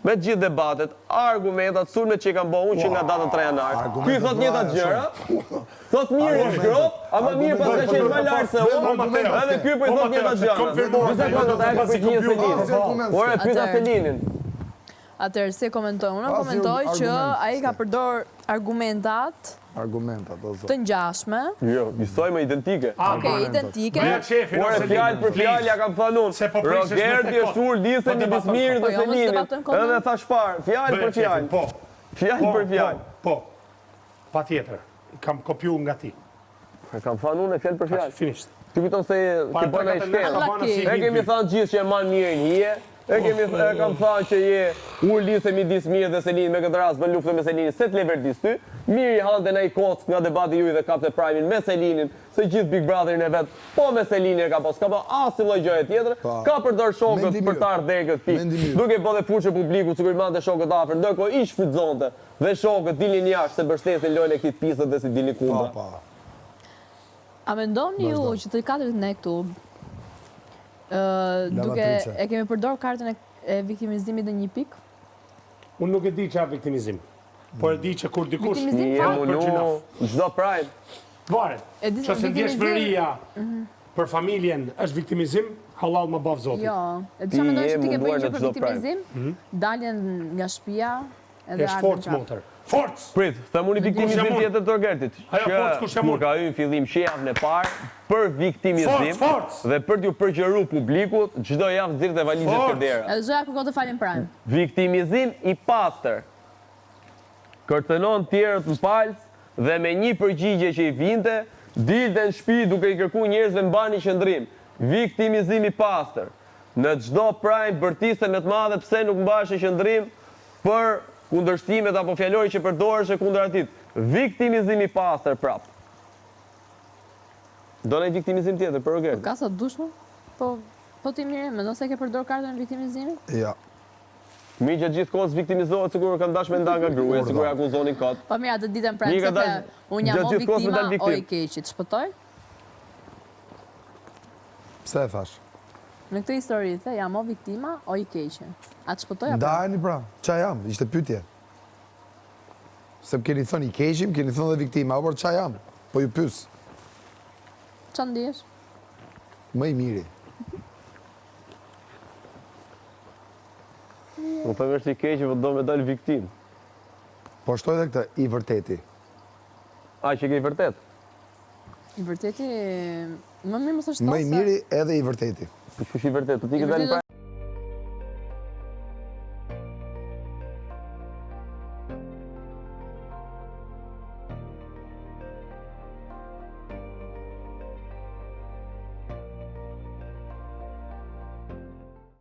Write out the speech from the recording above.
me gjithë debatet, argumentat, sulmet që i kam bëhu që nga datën 3 janar. Ky thot njëta gjëra, thot mirë është grop, ama mirë pas ka qenë më lartë se unë, edhe ky po i thot njëta gjëra. Ore, pyeta Selinin. Atëherë, si komentoj? Unë komentoj që ai ka përdor argumentat të ngjashme. Jo, njësoj identike. Okej, identike. Ore, fjalë për fjalë ja kam thënë unë. Rogerti është ul disë një Bismirit dhe Selinin. Edhe thash parë, fjalë për fjalë. Fjalë për fjalë. Po. Patjetër. Kam kopju nga ti. Kam thënë unë fjalë për fjalë. Finisht. Ti kujton se ti bën ai shkel. E kemi thënë gjithë që e man mirë hije. Kam thënë që je ul disë midis mirë dhe Selinin me këtë rast bën luftë me Selinin. Se të leverdis ty. Mirë i hante në i kock nga debati ju dhe kapte Primein me Selinin, se gjithë Big Brotherin e vetë, po me Selinin e ka pas, ka pa asnjë lloj gjëje tjetër, ka përdor shokët për të ardhegët pikë, duke po dhe fushë publiku, sikur mante shokët afër, ndërkohë i shfrytëzonte dhe shokët dilnin jashtë se mbështesin lojën e këtij pisët dhe si dilnin kundër. A mendoni ju që të katërt ne këtu, duke e kemi përdor kartën e viktimizimit në një pikë? Unë nuk e di çfarë viktimizim. Por e di që kur dikush çdo Prime. Varet. Nëse ndjeshmëria për familjen është viktimizim, halal më baf Zoti. Jo, e di çfarë mendoj që ti ke bërë gjë për viktimizim, daljen nga shtëpia edhe është forcë motor. Forcë. Prit, them unë viktimizim tjetër të Rogertit. Kur ka hyrë fillim javën e parë për viktimizim dhe për t'ju përqëruar publikut, çdo javë nxirrte valizet këdera. Edhe zoja kërkon të falin Prime. Viktimizim i pastër. Kërcënon tjerët në palc dhe me një përgjigje që i vinte, dilte në shtëpi duke i kërkuar njerëzve mbani qëndrim. Viktimizim i pastër. Në çdo Prime bërtiste më të madhe pse nuk mbashë qëndrim për kundërshtimet apo fjalori që përdoresh kundër atit. Viktimizim i pastër prap. Do në viktimizim tjetër për Roger. Ka sa dushmë? Po ti mirë, mendon se ke përdor kartën e viktimizimit? Ja. Mi që gjithë kohës viktimizohet, sigur kanë dash me nda nga gruaja, sigur akuzonin kot. Po mirë, atë ditën pranë se unë jam o viktima o i keqit, shpëtoj? Pse e thash? Në këtë histori the jam o viktima o i keqit. Atë shpëtoj apo? Ndajeni pra, qa jam, ishte pyetje. Se më keni thënë i keqim, keni thënë dhe viktima, por qa jam? Po ju pys. Qa ndihesh? Më i miri. Më thëmë është i keqë, vë do me dalë viktim. Po shtoj dhe këta, i vërteti. A, që ke i vërtet? I vërteti, më mirë më së shtosa. Më i miri edhe i vërteti. Që i vërtet, për ti ke dalë